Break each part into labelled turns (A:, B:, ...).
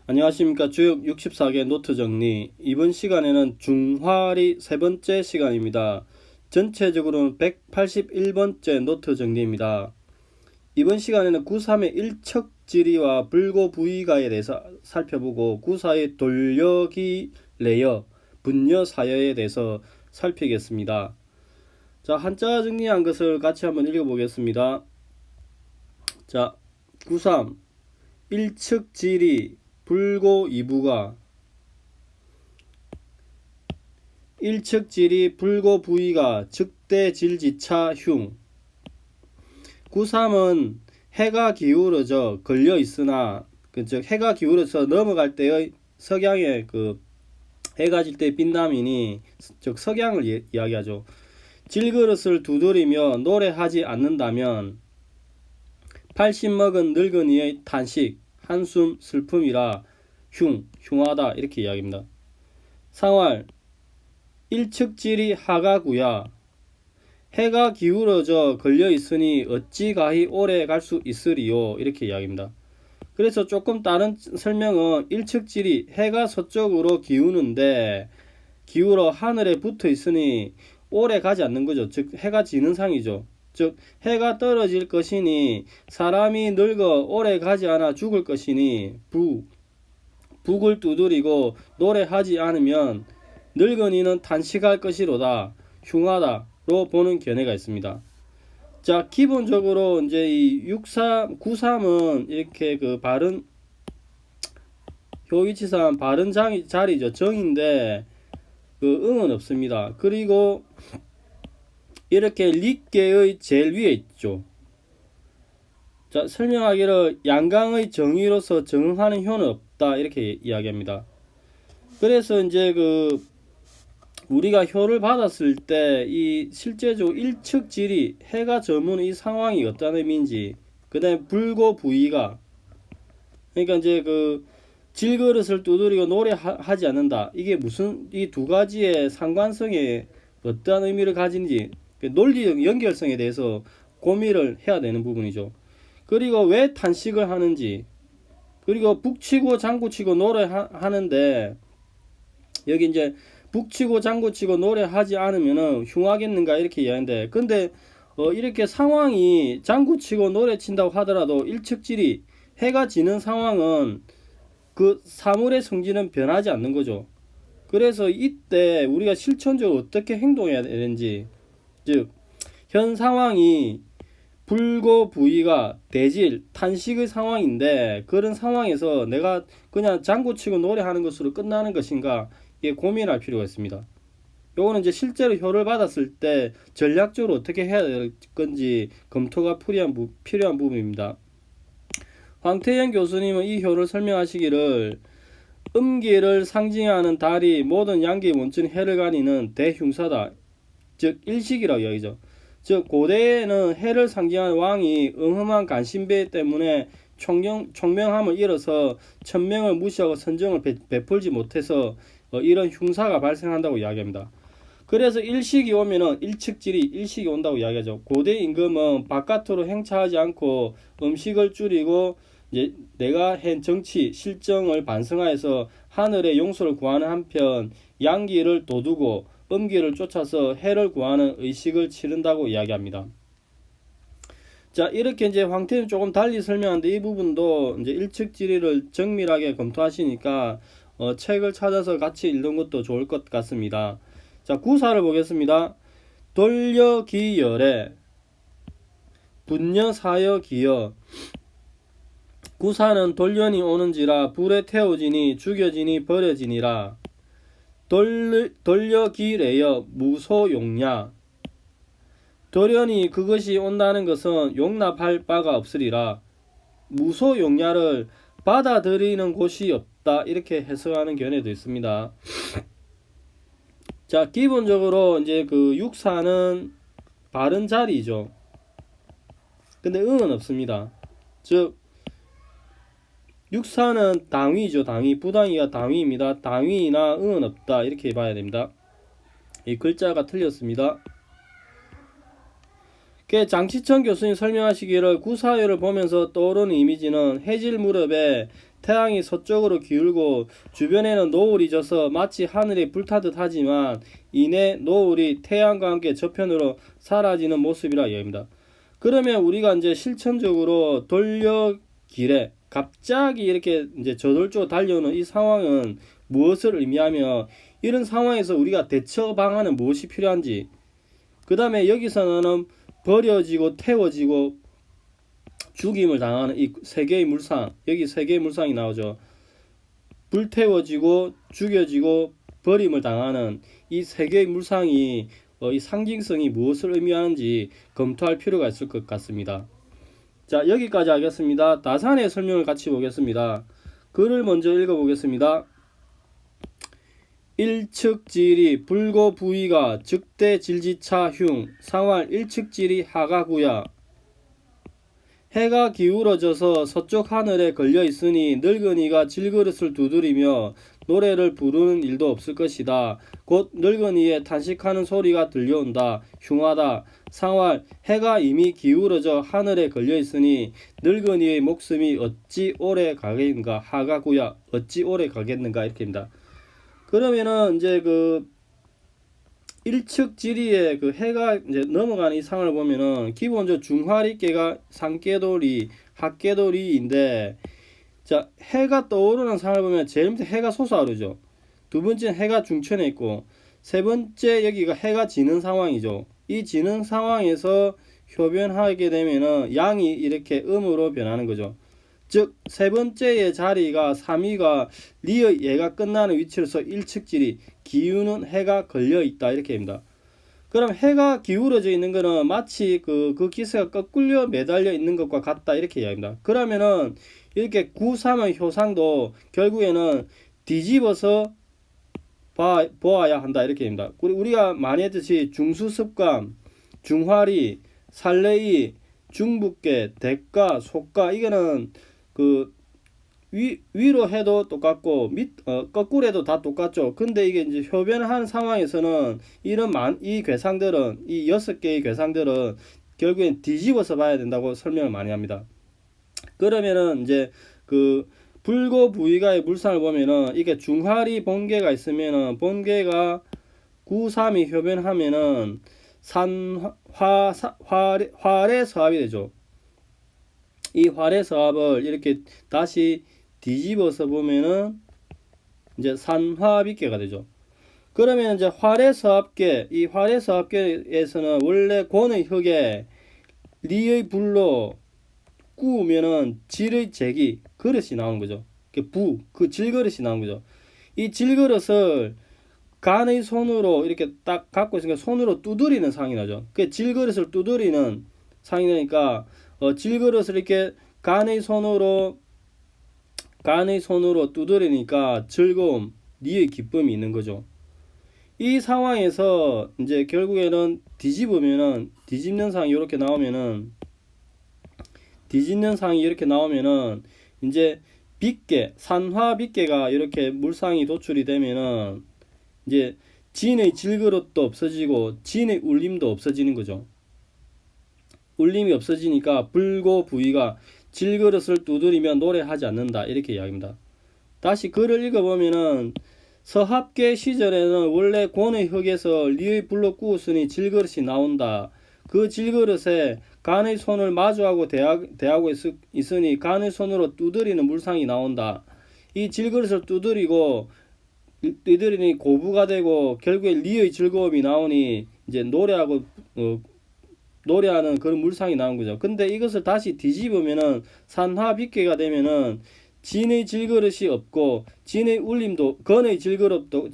A: 안녕하십니까. 주역 64개 노트 정리. 이번 시간에는 중화리 세 번째 시간입니다. 전체적으로는 181번째 노트 정리입니다. 이번 시간에는 구3의 일척지리와 불고부의가에 대해서 살펴보고 구4의 돌려기 레이어, 분녀 사여에 대해서 살피겠습니다. 자, 한자 정리한 것을 같이 한번 읽어보겠습니다. 자, 구3 일측지리 불고이부가 일측지리 불고부의가 즉대질지차 흉. 구3은 해가 기울어져 걸려 있으나 즉 해가 기울어서 넘어갈 때의 석양의 해가 질 때 빛남이니 즉 석양을 이야기하죠. 질그릇을 두드리며 노래하지 않는다면 80 먹은 늙은이의 탄식, 한숨, 슬픔이라 흉하다 이렇게 이야기합니다. 상활 일측질이 하가구야. 해가 기울어져 걸려있으니 어찌 가히 오래 갈 수 있으리요 이렇게 이야기합니다. 그래서 조금 다른 설명은 일측질이 해가 서쪽으로 기우는데 기울어 하늘에 붙어 있으니 오래 가지 않는 거죠. 즉 해가 지는 상이죠. 즉 해가 떨어질 것이니 사람이 늙어 오래 가지 않아 죽을 것이니 북을 두드리고 노래하지 않으면 늙은이는 탄식할 것이로다 흉하다로 보는 견해가 있습니다. 자, 기본적으로 이제 이 93은 이렇게 바른 효위치상 바른 자리죠. 정인데 응은 없습니다. 그리고 이렇게 릿계의 제일 위에 있죠. 자, 설명하기를 양강의 정의로서 정응하는 효는 없다 이렇게 이야기합니다. 그래서 이제 우리가 효를 받았을 때 이 실제적으로 일측질이 해가 저무는 이 상황이 어떤 의미인지, 그 다음에 불고부의가 그러니까 이제 질그릇을 두드리고 노래하지 않는다, 이게 무슨 이 두 가지의 상관성에 어떠한 의미를 가진지 논리적 연결성에 대해서 고민을 해야 되는 부분이죠. 그리고 왜 탄식을 하는지, 그리고 북치고 장구치고 노래하는데 여기 이제 북치고 장구치고 노래하지 않으면은 흉하겠는가 이렇게 이야기하는데, 근데 이렇게 상황이 장구치고 노래친다고 하더라도 일측질이 해가 지는 상황은 그 사물의 성질은 변하지 않는 거죠. 그래서 이때 우리가 실천적으로 어떻게 행동해야 되는지, 즉 현 상황이 불고부의가 대질 탄식의 상황인데 그런 상황에서 내가 그냥 장구치고 노래하는 것으로 끝나는 것인가, 이게 고민할 필요가 있습니다. 요거는 이제 실제로 효를 받았을 때 전략적으로 어떻게 해야 될 건지 검토가 필요한 부분입니다. 황태현 교수님은 이 효를 설명하시기를 음기를 상징하는 달이 모든 양기의 원천 해를 가리는 대흉사다, 즉 일식이라고 이야기죠. 즉 고대에는 해를 상징하는 왕이 음험한 간신배 때문에 총명함을 잃어서 천명을 무시하고 선정을 베풀지 못해서 이런 흉사가 발생한다고 이야기합니다. 그래서 일식이 오면은 일측질이 일식이 온다고 이야기하죠. 고대 임금은 바깥으로 행차하지 않고 음식을 줄이고 이제 내가 한 정치 실정을 반성하여서 하늘의 용서를 구하는 한편 양기를 돋우고 음기를 쫓아서 해를 구하는 의식을 치른다고 이야기합니다. 자, 이렇게 이제 황태는 조금 달리 설명하는데 이 부분도 이제 일측지리를 정밀하게 검토하시니까 책을 찾아서 같이 읽는 것도 좋을 것 같습니다. 자, 구사를 보겠습니다. 돌려기열에 분녀사여기여. 구사는 돌련이 오는지라 불에 태워지니 죽여지니 버려지니라. 돌려기래여 무소용냐. 돌연히 그것이 온다는 것은 용납할 바가 없으리라. 무소용냐를 받아들이는 곳이 없다 이렇게 해석하는 견해도 있습니다. 자, 기본적으로 이제 육사는 바른 자리죠. 근데 응은 없습니다. 즉 육사는 당위죠. 당위. 부당위가 당위입니다. 당위나 응은 없다 이렇게 봐야 됩니다. 이 글자가 틀렸습니다. 장치천 교수님 설명하시기를 구사효를 보면서 떠오르는 이미지는 해질 무렵에 태양이 서쪽으로 기울고 주변에는 노을이 져서 마치 하늘이 불타듯 하지만 이내 노을이 태양과 함께 저편으로 사라지는 모습이라 이야기합니다. 그러면 우리가 이제 실천적으로 돌려길에 갑자기 이렇게 이제 저돌적으로 달려오는 이 상황은 무엇을 의미하며 이런 상황에서 우리가 대처 방안은 무엇이 필요한지, 그 다음에 여기서는 버려지고 태워지고 죽임을 당하는 이 세 개의 물상, 여기 세 개의 물상이 나오죠. 불태워지고 죽여지고 버림을 당하는 이 세 개의 물상이 이 상징성이 무엇을 의미하는지 검토할 필요가 있을 것 같습니다. 자, 여기까지 하겠습니다. 다산의 설명을 같이 보겠습니다. 글을 먼저 읽어보겠습니다. 일측질이 불고부위가 즉대질지차 흉 상활 일측질이 하가구야. 해가 기울어져서 서쪽 하늘에 걸려 있으니 늙은이가 질그릇을 두드리며 노래를 부르는 일도 없을 것이다. 곧 늙은이의 탄식하는 소리가 들려온다. 흉하다. 상활 해가 이미 기울어져 하늘에 걸려 있으니 늙은이의 목숨이 어찌 오래 가겠는가. 하가구야. 어찌 오래 가겠는가 이렇게입니다. 그러면은 이제 그 일측지리에 그 해가 이제 넘어가는 이 상을 보면은 기본적으로 중화리께가 상깨돌이 합깨돌이인데, 자, 해가 떠오르는 상을 보면 제일 밑에 해가 솟아오르죠. 두 번째는 해가 중천에 있고, 세 번째 여기가 해가 지는 상황이죠. 이 지는 상황에서 효변하게 되면은 양이 이렇게 음으로 변하는 거죠. 즉 세 번째의 자리가 3위가 리의 예가 끝나는 위치로서 일측질이 기우는 해가 걸려 있다 이렇게 됩니다. 그럼 해가 기울어져 있는 것은 마치 그 기세가 거꾸로 매달려 있는 것과 같다 이렇게 이야기합니다. 그러면은 이렇게 9-3의 효상도 결국에는 뒤집어서 보아야 한다 이렇게 됩니다. 우리가 많이 했듯이 중수습감, 중화리, 살레이, 중북계, 대가, 속가, 이거는 그 위로 해도 똑같고 거꾸로 해도 다 똑같죠. 근데 이게 이제 효변을 하는 상황에서는 이 괴상들은, 이 6개의 괴상들은 결국엔 뒤집어서 봐야 된다고 설명을 많이 합니다. 그러면은 이제 그 불고 부위가의 물상을 보면은 이게 중화리 본계가 있으면은 본계가 9-3이 효변하면은 활의 서합이 되죠. 이 활의 서합을 이렇게 다시 뒤집어서 보면은 이제 산화비계가 되죠. 그러면 이제 활의 서합계, 이 활의 서합계에서는 원래 권의 흙에 리의 불로 구우면은 질의 제기, 그릇이 나오는 거죠. 그 질그릇이 나오는 거죠. 이 질그릇을 간의 손으로 이렇게 딱 갖고 있으니까 손으로 두드리는 상이 나죠. 그 질그릇을 두드리는 상이 나니까 질그릇을 이렇게 간의 손으로 두드리니까 즐거움, 니의 기쁨이 있는 거죠. 이 상황에서 이제 결국에는 뒤집는 상이 이렇게 나오면은 이제 빗계, 산화 빗계가 이렇게 물상이 도출이 되면은 이제 진의 질그릇도 없어지고 진의 울림도 없어지는 거죠. 울림이 없어지니까 불고 부위가 질그릇을 두드리며 노래하지 않는다 이렇게 이야기합니다. 다시 글을 읽어보면은 서합계 시절에는 원래 권의 흙에서 리의 불로 구웠으니 질그릇이 나온다. 그 질그릇에 간의 손을 마주하고 대하고 있으니 간의 손으로 두드리는 물상이 나온다. 이 질그릇을 두드리니 고부가 되고 결국에 리의 즐거움이 나오니 이제 노래하는 그런 물상이 나온 거죠. 근데 이것을 다시 뒤집으면은 산화빗계가 되면은 진의 질그릇이 없고 진의 질그릇도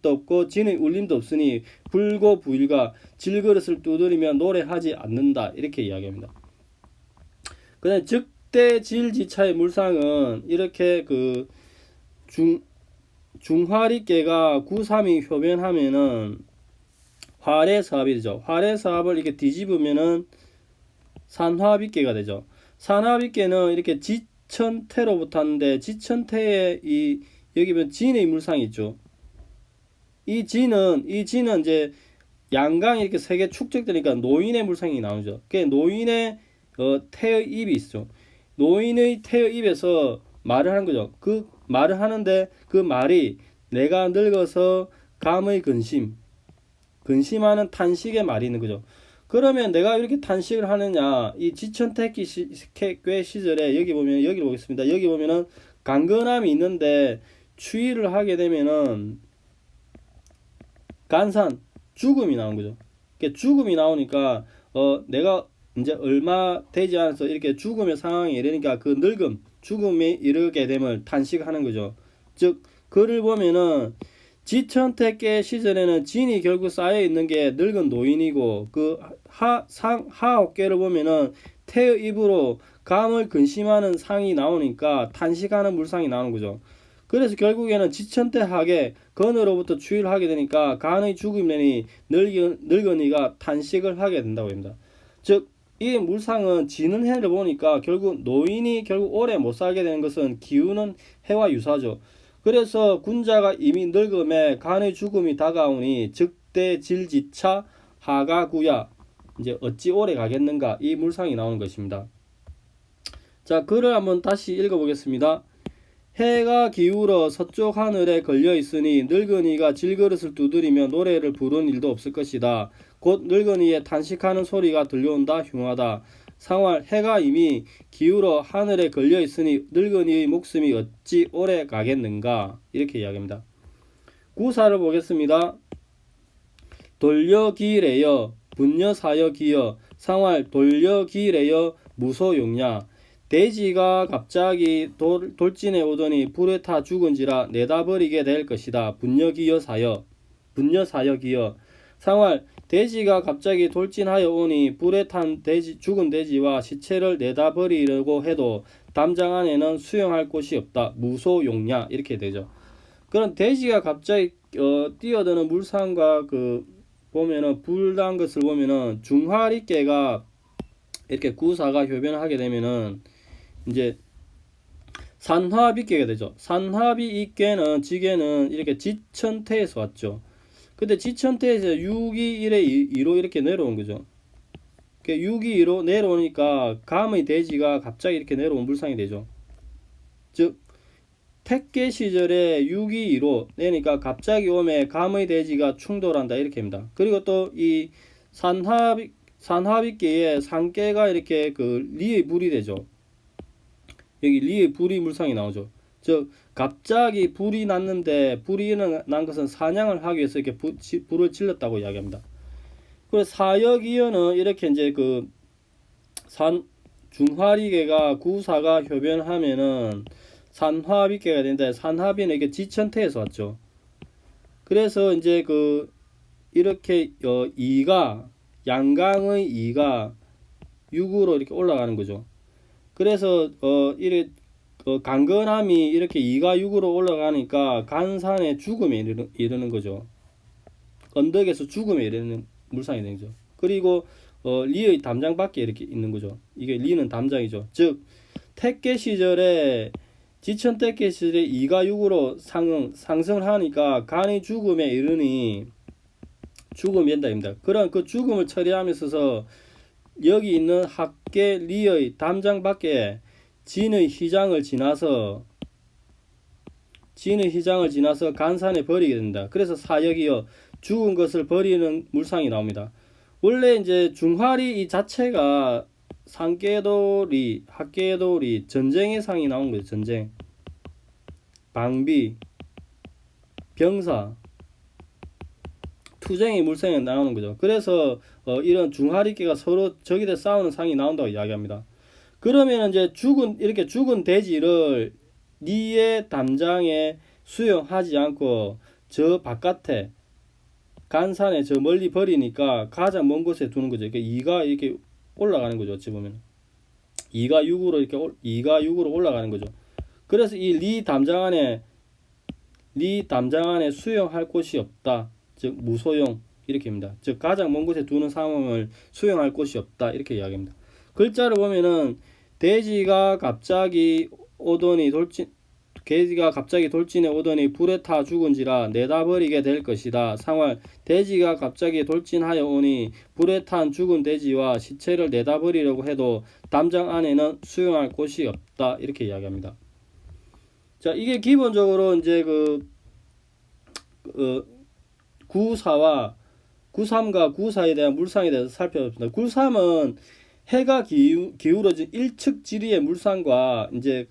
A: 없고 진의 울림도 없으니 불고 부일가 질그릇을 두드리며 노래하지 않는다 이렇게 이야기합니다. 그다음 즉대질지차의 물상은 이렇게 그 중화리계가 9-3이 효변하면은 활의 서합이 되죠. 활의 서합을 이렇게 뒤집으면은 산화빗계가 되죠. 산화빗계는 이렇게 지천태로부터 하는데 지천태에 여기 보면 진의 물상이 있죠. 이 진은 이제 양강이 이렇게 세 개 축적되니까 노인의 물상이 나오죠. 그 노인의 태의 입이 있죠. 노인의 태의 입에서 말을 하는 거죠. 그 말을 하는데 그 말이 내가 늙어서 감의 근심하는 탄식의 말이 있는 거죠. 그러면 내가 이렇게 탄식을 하느냐? 이 지천태기 꽤 시절에 여기 보면 여기 보겠습니다. 여기 보면은 강건함이 있는데 추위를 하게 되면은 간산 죽음이 나온 거죠. 죽음이 나오니까 내가 이제 얼마 되지 않아서 이렇게 죽음의 상황이 이러니까 그 늙음 죽음에 이르게 됨을 탄식하는 거죠. 즉 글을 보면은 지천태계 시절에는 진이 결국 쌓여 있는 게 늙은 노인이고 그 하옥계를 보면은 태의 입으로 감을 근심하는 상이 나오니까 탄식하는 물상이 나오는 거죠. 그래서 결국에는 지천태하게 건으로부터 추위를 하게 되니까 간의 죽음이니 늙은이가 탄식을 하게 된다고 합니다. 즉 이 물상은 지는 해를 보니까 결국 노인이 결국 오래 못 살게 되는 것은 기우는 해와 유사죠. 그래서 군자가 이미 늙음에 간의 죽음이 다가오니 즉대질지차 하가구야 이제 어찌 오래 가겠는가 이 물상이 나오는 것입니다. 자 글을 한번 다시 읽어보겠습니다. 해가 기울어 서쪽 하늘에 걸려 있으니 늙은이가 질그릇을 두드리며 노래를 부르는 일도 없을 것이다. 곧 늙은이의 탄식하는 소리가 들려온다. 흉하다. 상활 해가 이미 기울어 하늘에 걸려 있으니 늙은이의 목숨이 어찌 오래 가겠는가 이렇게 이야기합니다. 구사를 보겠습니다. 돌려기래여 분여사여 기여 상활 돌려기래여 무소용냐. 돼지가 갑자기 돌진해 오더니 불에 타 죽은지라 내다버리게 될 것이다. 분여기여 기여 상활 돼지가 갑자기 돌진하여 오니 불에 탄 죽은 돼지와 시체를 내다버리려고 해도 담장 안에는 수용할 곳이 없다. 무소용냐 이렇게 되죠. 그런 돼지가 갑자기 뛰어드는 물상과 보면은 불난 것을 보면은 중화리깨가 이렇게 구사가 효변을 하게 되면은 이제 산화비깨가 되죠. 산화비이깨는 지게는 이렇게 지천태에서 왔죠. 근데 지천태에서 6이 1에 2로 이렇게 내려온 거죠. 6이 2로 내려오니까 감의 돼지가 갑자기 이렇게 내려온 물상이 되죠. 즉 택계 시절에 6이 2로 내니까 갑자기 오면 감의 돼지가 충돌한다 이렇게 합니다. 그리고 또 이 산화비깨에 산깨가 이렇게 리의 불이 되죠. 여기 리의 불이 물상이 나오죠. 즉 갑자기 불이 났는데 불이 난 것은 사냥을 하기 위해서 이렇게 불을 질렀다고 이야기합니다. 그리고 사역이어는 이렇게 이제 중화리개가 구사가 효변하면은 산화비개가 되는데 산화비는 이게 지천태에서 왔죠. 그래서 이제 이렇게 이가 양강의 이가 6으로 이렇게 올라가는 거죠. 그래서 이렇게 강건함이 이렇게 2가 6으로 올라가니까 간산의 죽음에 이르는 거죠. 언덕에서 죽음에 이르는 물상이 되는 거죠. 그리고 리의 담장 밖에 이렇게 있는 거죠. 이게 리는 담장이죠. 즉 택계 시절에 지천 택계 시절에 2가 6으로 상승을 하니까 간이 죽음에 이르니 죽음이 된다입니다. 그런 그 죽음을 처리하면서 여기 있는 학계 리의 담장 밖에 진의 희장을 지나서 간산에 버리게 된다. 그래서 사역이여 죽은 것을 버리는 물상이 나옵니다. 원래 이제 중화리 이 자체가 산깨돌이 학계돌이 전쟁의 상이 나온 거예요. 전쟁, 방비, 병사, 투쟁의 물상이 나오는 거죠. 그래서 이런 중화리깨가 서로 적이돼 싸우는 상이 나온다고 이야기합니다. 그러면 이제 이렇게 죽은 돼지를 니의 담장에 수용하지 않고 저 바깥에 간산에 저 멀리 버리니까 가장 먼 곳에 두는 거죠. 그러니까 2가 이렇게 올라가는 거죠. 어찌 보면 2가 6으로 올라가는 거죠. 그래서 이 리 담장 안에 수용할 곳이 없다. 즉 무소용 이렇게입니다. 즉 가장 먼 곳에 두는 상황을 수용할 곳이 없다 이렇게 이야기합니다. 글자를 보면은 돼지가 갑자기 돌진해 오더니 불에 타 죽은지라 내다버리게 될 것이다. 상활 돼지가 갑자기 돌진하여 오니 불에 탄 죽은 돼지와 시체를 내다버리려고 해도 담장 안에는 수용할 곳이 없다 이렇게 이야기합니다. 자, 이게 기본적으로 이제 구사와 구삼과 구사에 대한 물상에 대해서 살펴봤습니다. 구삼은 해가 기울어진 일측지리의 물상과 이제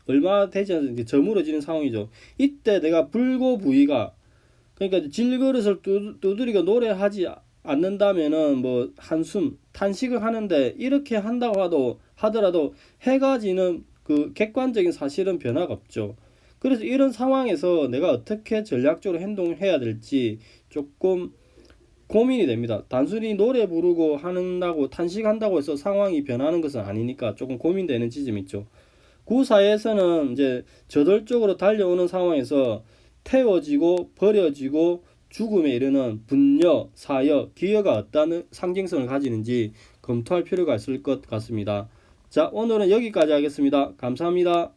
A: 얼마 되지 않은 저물어지는 상황이죠. 이때 내가 불고 부위가, 그러니까 질그릇을 두드리고 노래하지 않는다면은 뭐 한숨 탄식을 하는데, 이렇게 한다고 하더라도 해가 지는 객관적인 사실은 변화가 없죠. 그래서 이런 상황에서 내가 어떻게 전략적으로 행동해야 될지 조금 고민이 됩니다. 단순히 노래 부르고 한다고 탄식한다고 해서 상황이 변하는 것은 아니니까 조금 고민되는 지점이 있죠. 구사에서는 이제 저돌적으로 달려오는 상황에서 태워지고 버려지고 죽음에 이르는 분여, 사여, 기여가 어떤 상징성을 가지는지 검토할 필요가 있을 것 같습니다. 자, 오늘은 여기까지 하겠습니다. 감사합니다.